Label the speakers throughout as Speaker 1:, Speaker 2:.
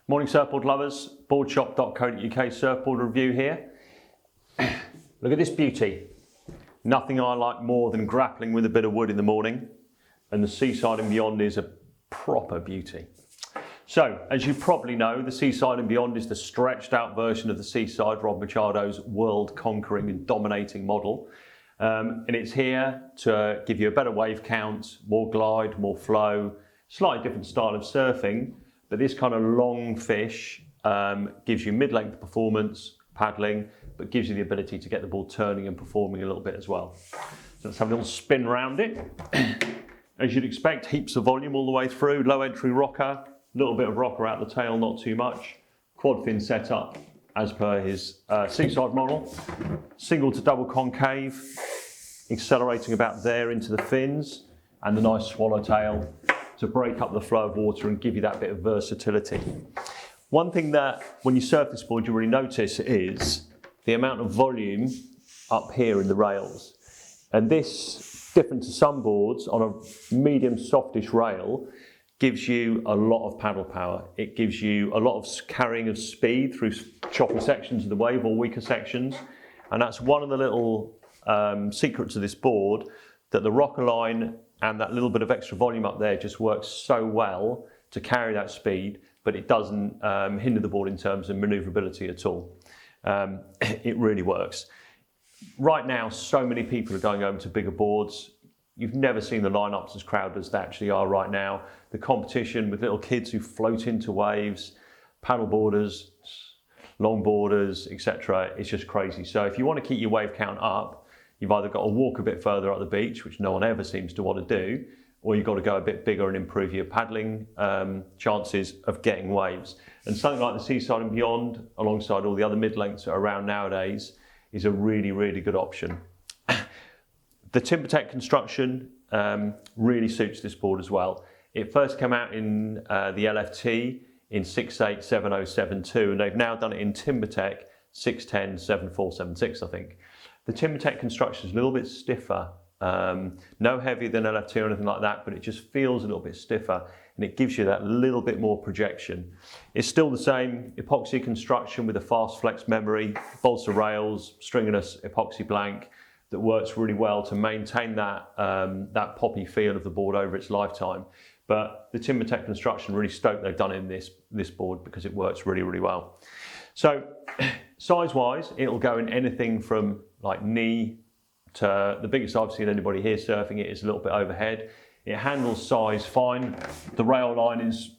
Speaker 1: Morning surfboard lovers, boardshop.co.uk surfboard review here. Look at this beauty. Nothing I like more than grappling with a bit of wood in the morning, and the Seaside and Beyond is a proper beauty. So, as you probably know, the Seaside and Beyond is the stretched out version of the Seaside, Rob Machado's world conquering and dominating model. And it's here to give you a better wave count, more glide, more flow, slightly different style of surfing, but this kind of long fish gives you mid-length performance, paddling, but gives you the ability to get the board turning and performing a little bit as well. So let's have a little spin around it. As you'd expect, heaps of volume all the way through, low entry rocker, a little bit of rocker out the tail, not too much. Quad fin setup as per his Seaside model. Single to double concave, accelerating about there into the fins, and the nice swallowtail to break up the flow of water and give you that bit of versatility. One thing that when you surf this board you really notice is the amount of volume up here in the rails. And this, different to some boards, on a medium softish rail, gives you a lot of paddle power. It gives you a lot of carrying of speed through choppy sections of the wave or weaker sections. And that's one of the little secrets of this board, that the rocker line and that little bit of extra volume up there just works so well to carry that speed, but it doesn't hinder the board in terms of manoeuvrability at all. It really works. Right now, so many people are going over to bigger boards. You've never seen the lineups as crowded as they actually are right now. The competition with little kids who float into waves, paddle boarders, long boarders, etc. It's just crazy. So if you want to keep your wave count up, you've either got to walk a bit further up the beach, which no one ever seems to want to do, or you've got to go a bit bigger and improve your paddling chances of getting waves. And something like the Seaside and Beyond, alongside all the other mid-lengths that are around nowadays, is a really, really good option. The TimberTek construction really suits this board as well. It first came out in the LFT in 687072, and they've now done it in TimberTek 6107476, I think. The TimberTek construction is a little bit stiffer, no heavier than LFT or anything like that, but it just feels a little bit stiffer, and it gives you that little bit more projection. It's still the same epoxy construction with a fast flex memory, balsa rails, stringiness epoxy blank that works really well to maintain that, that poppy feel of the board over its lifetime. But the TimberTek construction, really stoked they've done it in this board because it works really, really well. So size-wise, it'll go in anything from like knee to the biggest I've seen anybody here surfing it is a little bit overhead. It handles size fine. The rail line is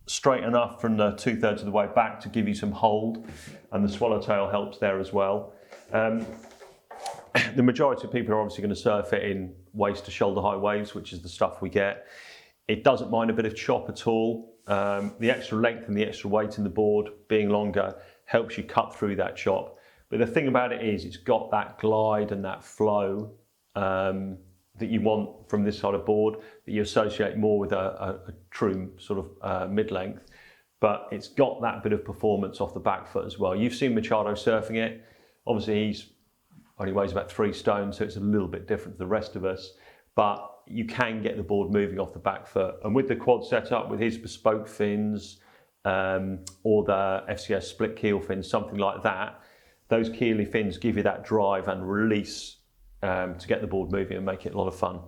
Speaker 1: straight enough from the 2/3 of the way back to give you some hold, and the swallowtail helps there as well. The majority of people are obviously going to surf it in waist to shoulder high waves, which is the stuff we get. It doesn't mind a bit of chop at all. The extra length and the extra weight in the board being longer helps you cut through that chop. But the thing about it is it's got that glide and that flow that you want from this sort of board that you associate more with a true sort of mid-length. But it's got that bit of performance off the back foot as well. You've seen Machado surfing it. Obviously he's only weighs about 3 stone, so it's a little bit different to the rest of us. But you can get the board moving off the back foot. And with the quad setup, with his bespoke fins, or the FCS split keel fins, something like that, those keely fins give you that drive and release to get the board moving and make it a lot of fun.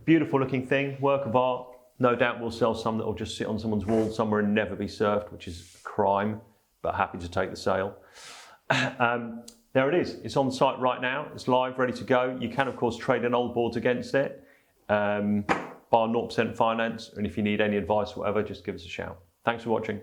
Speaker 1: Beautiful looking thing, work of art. No doubt we'll sell some that will just sit on someone's wall somewhere and never be surfed, which is a crime, but happy to take the sale. There it is. It's on the site right now. It's live, ready to go. You can, of course, trade in old boards against it, buy 0% finance, and if you need any advice or whatever, just give us a shout. Thanks for watching.